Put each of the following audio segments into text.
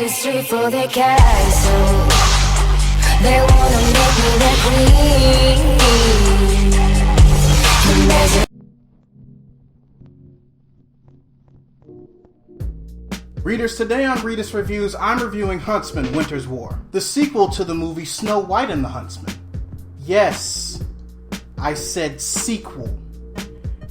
the street for their castle. They wanna make me their queen. Imagine. Readers, today on Readus Reviews, I'm reviewing Huntsman, Winter's War, the sequel to the movie Snow White and the Huntsman. Yes, I said sequel,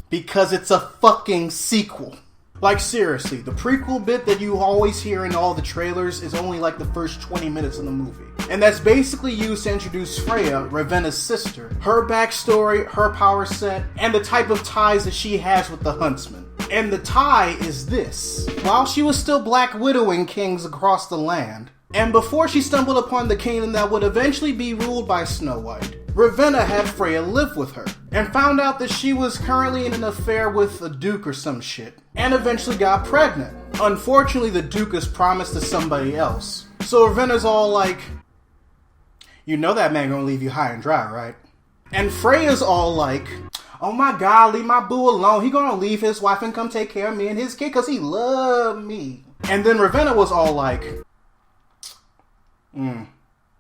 because it's a fucking sequel. Like, seriously, the prequel bit that you always hear in all the trailers is only like the first 20 minutes of the movie. And that's basically used to introduce Freya, Ravenna's sister, her backstory, her power set, and the type of ties that she has with the Huntsman. And the tie is this. While she was still Black Widowing kings across the land, and before she stumbled upon the kingdom that would eventually be ruled by Snow White, Ravenna had Freya live with her, and found out that she was currently in an affair with a duke or some shit, and eventually got pregnant. Unfortunately, the duke is promised to somebody else. So Ravenna's all like, you know that man gonna leave you high and dry, right? And Freya's all like, oh my god, leave my boo alone. He gonna leave his wife and come take care of me and his kid cause he love me. And then Ravenna was all like,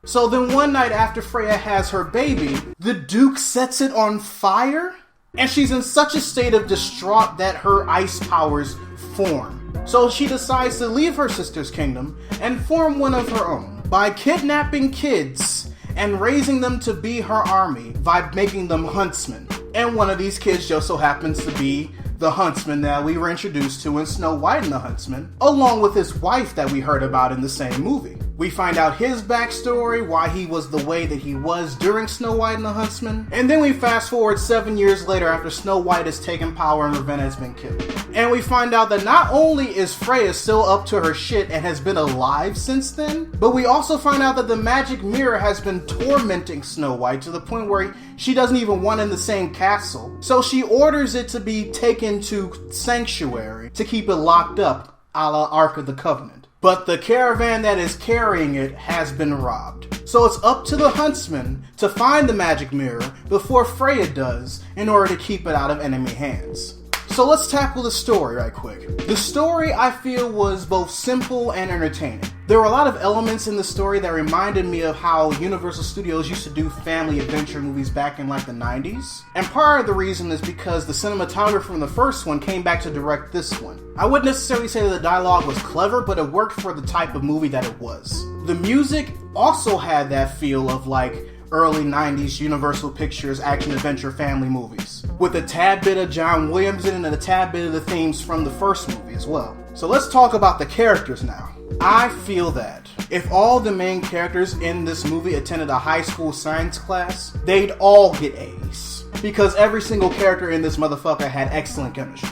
So then one night after Freya has her baby, the Duke sets it on fire? And she's in such a state of distraught that her ice powers form. So she decides to leave her sister's kingdom and form one of her own by kidnapping kids and raising them to be her army by making them huntsmen. And one of these kids just so happens to be the Huntsman that we were introduced to in Snow White and the Huntsman, along with his wife that we heard about in the same movie. We find out his backstory, why he was the way that he was during Snow White and the Huntsman, and then we fast forward 7 years later after Snow White has taken power and Ravenna has been killed. And we find out that not only is Freya still up to her shit and has been alive since then, but we also find out that the magic mirror has been tormenting Snow White to the point where she doesn't even want in the same castle. So she orders it to be taken to Sanctuary to keep it locked up, a la Ark of the Covenant. But the caravan that is carrying it has been robbed. So it's up to the Huntsman to find the magic mirror before Freya does in order to keep it out of enemy hands. So let's tackle the story right quick. The story, I feel, was both simple and entertaining. There were a lot of elements in the story that reminded me of how Universal Studios used to do family adventure movies back in like the 90s. And part of the reason is because the cinematographer from the first one came back to direct this one. I wouldn't necessarily say that the dialogue was clever, but it worked for the type of movie that it was. The music also had that feel of like early 90s Universal Pictures action-adventure family movies, with a tad bit of John Williams in it and a tad bit of the themes from the first movie as well. So let's talk about the characters now. I feel that if all the main characters in this movie attended a high school science class, they'd all get A's. Because every single character in this motherfucker had excellent chemistry.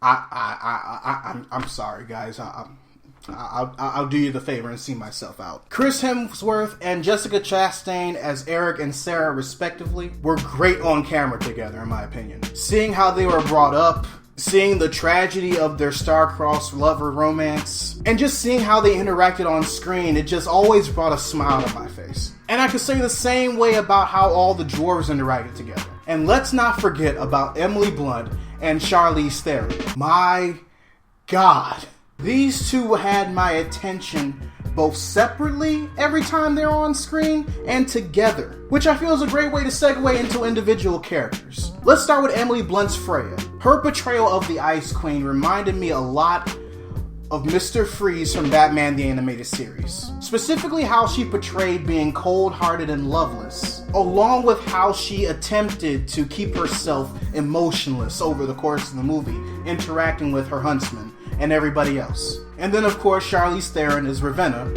I'm sorry, guys. I'll do you the favor and see myself out. Chris Hemsworth and Jessica Chastain as Eric and Sarah respectively were great on camera together, in my opinion. Seeing how they were brought up, seeing the tragedy of their star-crossed lover romance, and just seeing how they interacted on screen, it just always brought a smile to my face. And I could say the same way about how all the dwarves interacted together. And let's not forget about Emily Blunt and Charlize Theron. My God. These two had my attention both separately every time they're on screen and together, which I feel is a great way to segue into individual characters. Let's start with Emily Blunt's Freya. Her portrayal of the Ice Queen reminded me a lot of Mr. Freeze from Batman the Animated Series. Specifically how she portrayed being cold-hearted and loveless, along with how she attempted to keep herself emotionless over the course of the movie, interacting with her huntsman and everybody else. And then of course Charlize Theron is Ravenna.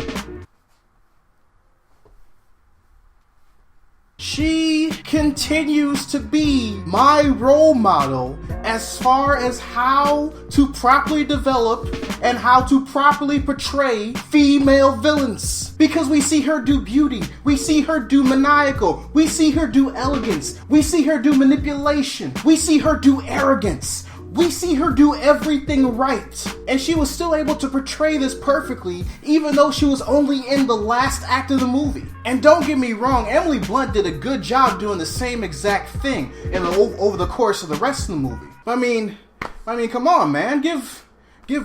She continues to be my role model as far as how to properly develop and how to properly portray female villains. Because we see her do beauty, we see her do maniacal, we see her do elegance, we see her do manipulation, we see her do arrogance. We see her do everything right, and she was still able to portray this perfectly, even though she was only in the last act of the movie. And don't get me wrong, Emily Blunt did a good job doing the same exact thing over the course of the rest of the movie. I mean, come on, man, give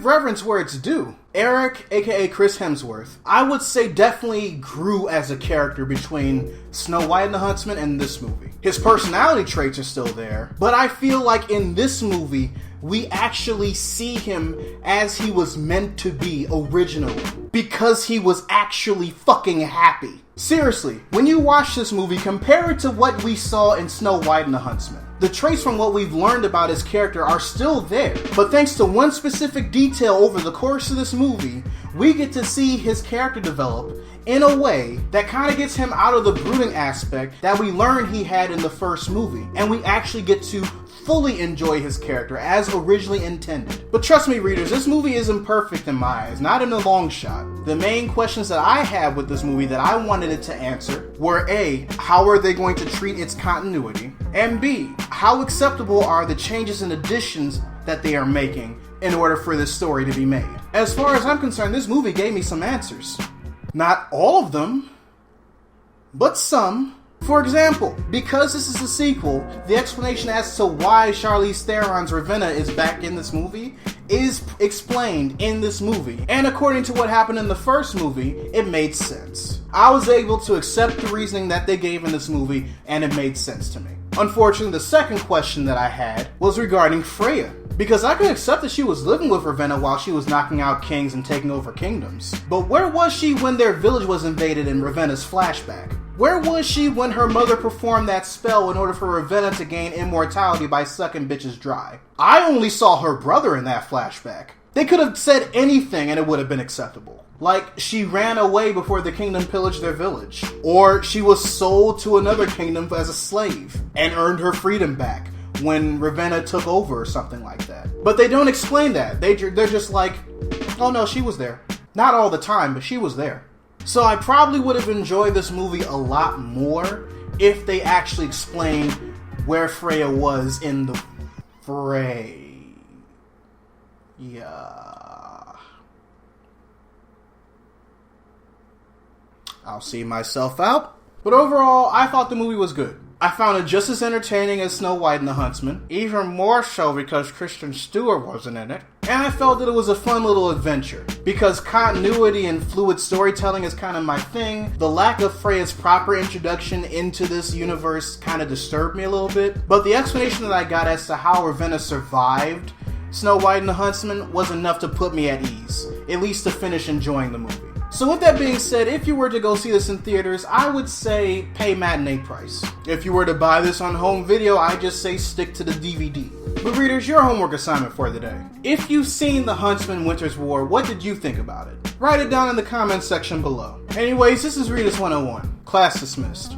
reverence where it's due. Eric, aka Chris Hemsworth, I would say definitely grew as a character between Snow White and the Huntsman and this movie. His personality traits are still there, but I feel like in this movie, we actually see him as he was meant to be originally, because he was actually fucking happy. Seriously, when you watch this movie, compare it to what we saw in Snow White and the Huntsman. The traits from what we've learned about his character are still there, but thanks to one specific detail over the course of this movie, we get to see his character develop in a way that kind of gets him out of the brooding aspect that we learned he had in the first movie, and we actually get to fully enjoy his character as originally intended. But trust me, readers, this movie isn't perfect in my eyes, not in a long shot. The main questions that I had with this movie that I wanted it to answer were A, how are they going to treat its continuity? And B, how acceptable are the changes and additions that they are making in order for this story to be made? As far as I'm concerned, this movie gave me some answers. Not all of them, but some. For example, because this is a sequel, the explanation as to why Charlize Theron's Ravenna is back in this movie is explained in this movie. And according to what happened in the first movie, it made sense. I was able to accept the reasoning that they gave in this movie, and it made sense to me. Unfortunately, the second question that I had was regarding Freya. Because I could accept that she was living with Ravenna while she was knocking out kings and taking over kingdoms. But where was she when their village was invaded in Ravenna's flashback? Where was she when her mother performed that spell in order for Ravenna to gain immortality by sucking bitches dry? I only saw her brother in that flashback. They could have said anything and it would have been acceptable. Like, she ran away before the kingdom pillaged their village. Or she was sold to another kingdom as a slave and earned her freedom back when Ravenna took over or something like that. But they don't explain that. They're just like, oh no, she was there. Not all the time, but she was there. So I probably would have enjoyed this movie a lot more if they actually explained where Freya was in the fray. Yeah. I'll see myself out. But overall, I thought the movie was good. I found it just as entertaining as Snow White and the Huntsman, even more so because Kristen Stewart wasn't in it. And I felt that it was a fun little adventure. Because continuity and fluid storytelling is kind of my thing, the lack of Freya's proper introduction into this universe kind of disturbed me a little bit. But the explanation that I got as to how Ravenna survived Snow White and the Huntsman was enough to put me at ease, at least to finish enjoying the movie. So with that being said, if you were to go see this in theaters, I would say pay matinee price. If you were to buy this on home video, I just say stick to the DVD. But readers, your homework assignment for the day. If you've seen The Huntsman Winter's War, what did you think about it? Write it down in the comments section below. Anyways, this is Readus 101. Class dismissed.